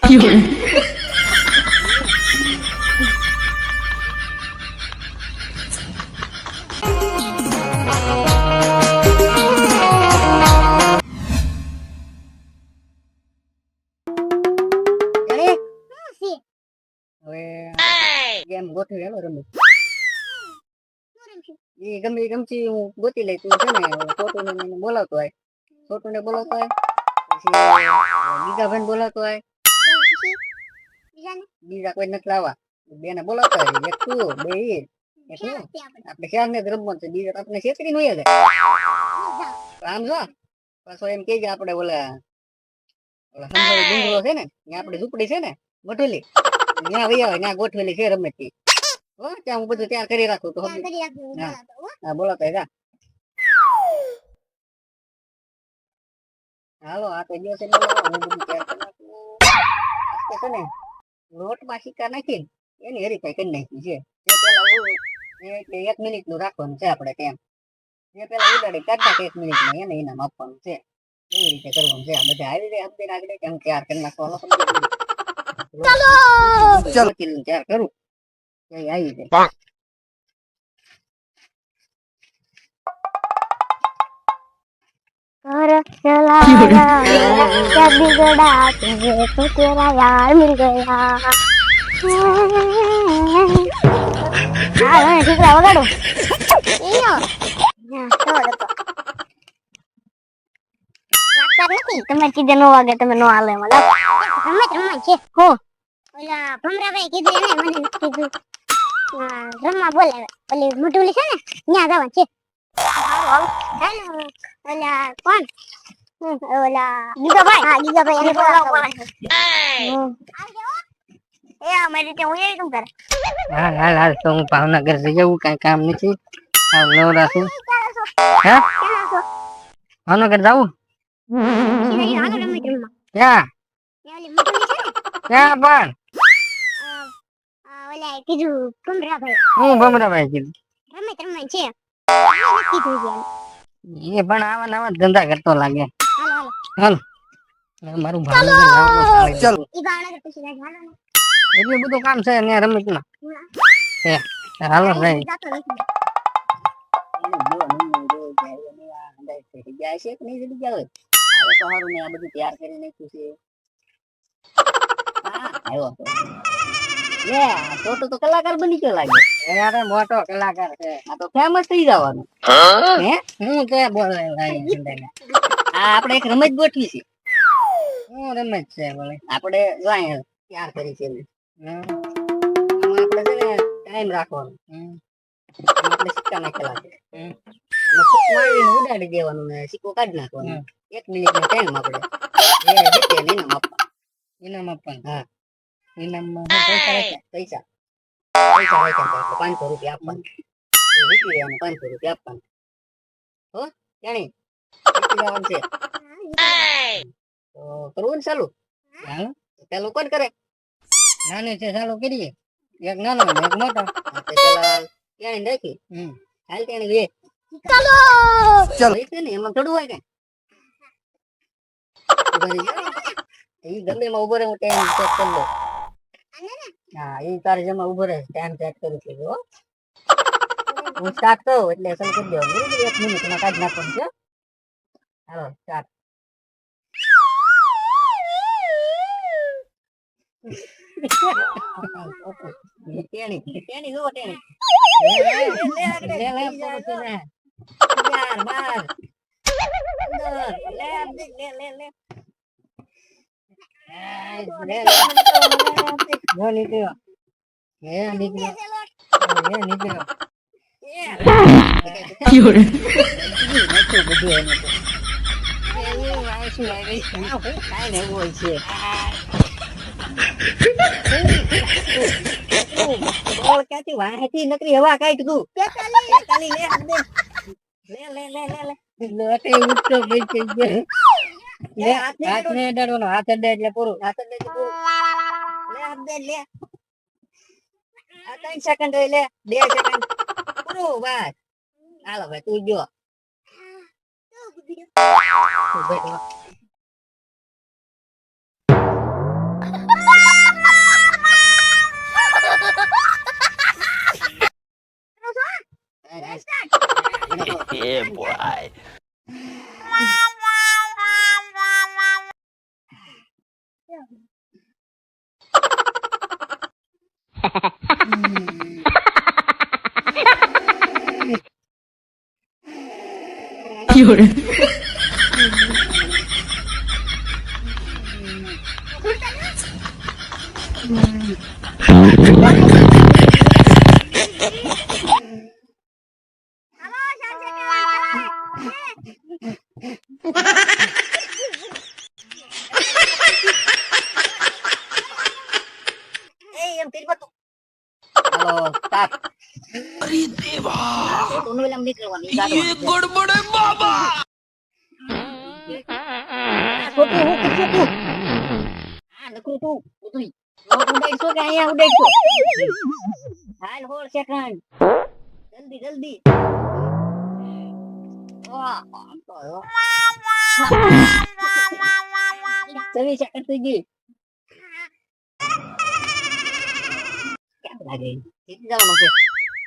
Game ગોઠવી hello રમી એ ગમતી હું ગોતી લઈ તું છે ને છોટું ને બોલાવતો હોય છોટું ને બોલાવતો હોય પછી ગીગાભાઈ બોલાવતો હોય બીજા કોઈ નથી લાવવા બેને બોલાવતો હોય એક તું બે આપણે ચાર ને રમવાનું છે બીજા આપણે છેતરી નું જાય આમ જો પાછો એમ કે આપણે ઓલા સંભાળી ડુંગરો છે ને ત્યાં આપણે ઝૂંપડી છે ને ગોઠવેલી ત્યાં વહી આવે ત્યાં ગોઠવેલી છે રમે તે ત્યાં હું બધું તૈયાર કરી રાખું તો હા બોલો તો હાલો આ તો દિવસ હું બધું તૈયાર કરી નાખું છે ને લોટમાં સિક્કા નાખી એની હરીફાઈ કરી નાખી છે એટલે 1 મિનિટ નું રાખવાનું છે આપણે કેમ જે પેલા ઉડાડી કાઢતા 1 મિનિટમાં એને ઇનામ આપવાનું છે એવી રીતે કરવાનું છે આ બધા આવી રીતે આપી આગળ કેમ તૈયાર કરી નાખવાનો ચાલો તૈયાર કરું આવી જાય घर चला क्या बिगड़ा तुझे तो तेरा यार मिल गया हाँ ठीक है वगाड़ो તમે કીધે નો વાગે તમે નો હાલે મને રમત છે હો ઓલા ભમરાભાઈ કીધું એને મને કીધું રમવા બોલાવે ઓલી મોટુલી છે ને ત્યાં જવાનું છે હેલો ઓલા કોણ ઓલા ગીગાભાઈ હા ગીગાભાઈ એને બોલાવવા એ અમારી રીતે હું એવી કેમ કરે હાલ તો હું ભાવનગર જઈ જવું કઈ કામ નથી આવ નવરા છું હે ભાવનગર જાવું ક્યાં ક્યાં પણ ઓલા કીધું ભમરાભાઈ હું ભમરાભાઈ કીધું રમત છે એ પણ આવા નવા ધંધા કરતો લાગે હાલ મારું ભાવનગર ચાલો એટલું બધું કામ છે ને રમત માં હાલો ભાઈ જાય છે કે નહીં જડી જાય હવે તો સારું ને આ બધું તૈયાર કરી નાખ્યું છે હા આવ્યો તો તો કલાકાર બની ગયો લાગે અરે મોટો કલાકાર છે આ તો ફેમસ થઈ જવાનું હે હું તે બોલે આ આપણે એક રમત ગોઠવી છે હું રમત છે બોલે આપણે જાય તૈયાર કરી છે આપણે છે ને ટાઈમ રાખવાનો આપણે સિક્કા નાખેલા છે મારીને ઉડાડી દેવાનું ને સિક્કો કાઢી નાખવાનો 1 મિનિટ નો ટાઈમ આપણે જીતે ઇનામ આપવાનું હા ઇનામમાં પૈસા 500 રૂપિયા આપવાના જીતી લેવાનું 500 રૂપિયા આપવાના હો જાણી જીતી લેવાનું છે તો કરવું ને ચાલુ ચાલુ કોણ કરે નાની છે ચાલુ કરીએ એક નાનો એક મોટો પેલા ત્યાં રાખી હાલ ત્યાં વે ચાલો ને એમાં થોડું હોય કે એ ગમે માં ઉભો રહે હું ટાઈમ ચેક કરી લો હા એ તારે જેમાં ઉભો રહે ટાઈમ ચેક કરું છું હું સ્ટાર્ટ કરું એટલે ચાલુ કરી દેવાનું બરોબર 1 મિનિટમાં કાઢી નાખવાનું છે હાલો સ્ટાર્ટ તેણી જુઓ તેણી ક્યાંથી વાહેથી નકરી હવા કાઢ તું હાથ ને અડાડવાનો હાથ અડે એટલે પૂરું હાથ અડે એટલે પૂરું લે હાથ દે લે આ 3 સેકન્ડ લે 2 સેકન્ડ પૂરું બસ હાલો ભાઈ તું જો એમ તેરી બાજુ હાલો સ્ટાર્ટ અરે દેવા તો નોવેલા નીકળવાની ये गड़बड़ है बाबा। છોટું હું કીધું તું હા નકરું તું ઉતરી રોટ ઉડાઈશો કે અહીંયા ઉડાઈશો હાલ હોળ સેકન્ડ જલ્દી જલ્દી વાહ આમ તો આવ્યો 24 સેકન્ડ થઈ ગઈ કેમ લાગે જીતી જવાનું છે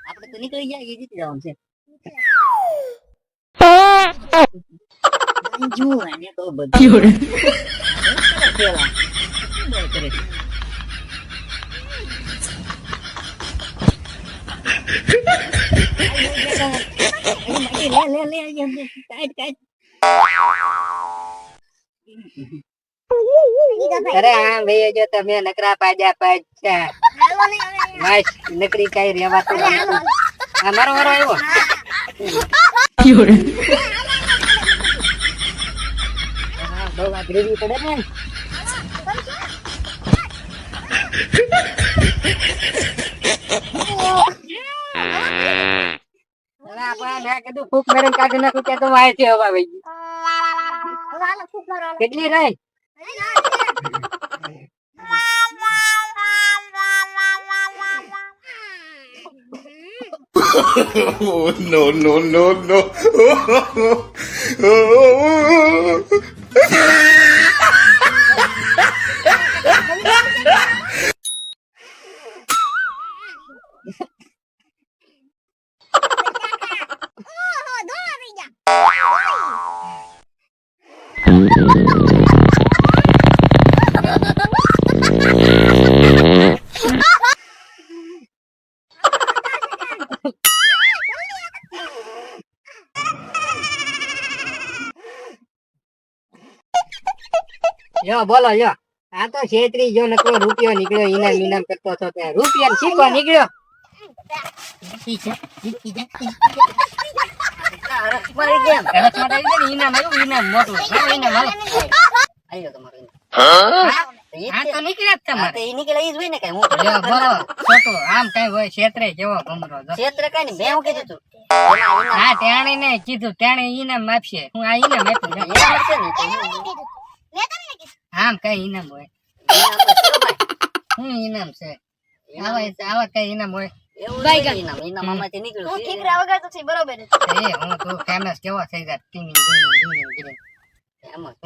આપણે તો નીકળી ગયા જીતી જવાનું છે અંજુ આને તો બધું ખેલા કરે લે લે લે કાટ કાટ અરે હા ભાઈ જો તમે નકરા પાજા પાછા બસ નકરી કઈ રેવાતું નથી આ મારો વારો આવ્યો હા બહુ અઘરી પડે ને હવે આપણે મેં કીધું ફૂક મેરે કાઢી નાખું ત્યાં તો વાય છે હવા આવી ગઈ કેટલી રહી Oh, no, no, no, no. યો બોલો યો આ તો છેતરી જો નકો રૂપિયો નીકળ્યો ઇનામ ઇનામ કરતો હતો ત્યાં રૂપિયા શીખો નીકળ્યો ઇનામ આવ્યું ઇનામ મોટું ઇનામ આવ્યો તમારું આ તો નીકળ્યા જ તમારે એ નીકળે ઈ જ હોય ને કઈ હું બોલો છોટો આમ કઈ હોય છેતરે કેવો ભમરો છેતરે કઈ નહીં મેં હું કીધું તું હા તેણે ને કીધું તેણે ઇનામ આપશે હું આ ઇનામ આપ્યું ઇનામ આપશે ને આમ કઈ ઇનામ હોય હું ઇનામ છે આવા કઈ ઇનામ હોય ઇનામ ઇનામ આમાંથી નીકળ્યું હું ઠીક વગર તો બરોબર એ હું તું ફેમસ કેવો થઈ જાય ટીંગ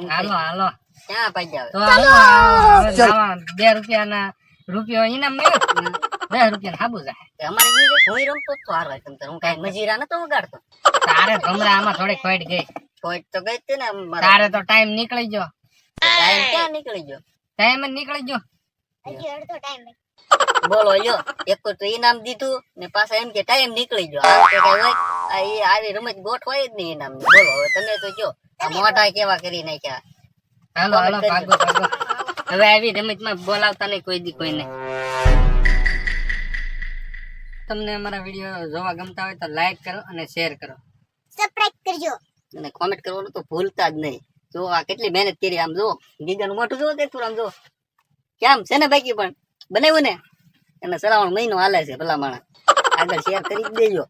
હાલો હાલો ક્યાં પાઈ તો હાલો 2 રૂપિયાના રૂપિયો ઇનામ મળ્યો 10 રૂપિયા હાબુ જાય અમારે હું રમતો તો હાર હોય હું કઈ મજીરા નતો વગાડતો તારે ભમરા આમાં થોડી ખોટ ગઈ ખોટ તો ગઈ છે ને તારે તો ટાઈમ નીકળી ગયો ટાઈમ ક્યાં નીકળી ગયો ટાઈમ જ નીકળી ગયો હજી અડધો ટાઈમ બોલો લ્યો એક તો ઇનામ દીધું ને પાછા એમ કે ટાઈમ નીકળી ગયો આ તો કઈ હોય આ આવી રમત ગોઠ હોય જ નહીં ઇનામ બોલો હવે તમે તો જો આ મોઢા કેવા કરી નાખ્યા હાલો હાલો ભાગો ભાગો હવે આવી રમતમાં બોલાવતા નહીં કોઈ દી કોઈને તમને અમારા વિડીયો જોવા ગમતા હોય તો લાઈક કરો અને શેર કરો સબસ્ક્રાઇબ કરજો અને કોમેન્ટ કરવાનું તો ભૂલતા જ નહીં જો આ કેટલી મહેનત કરી આમ જો ગીગાનું મોઢું જો તે તું આમ જો કેમ છે ને બાકી પણ બનાવ્યું ને એને સરાવણ મહિનો હાલે છે ભલા માણસ આગળ શેર કરી જ દેજો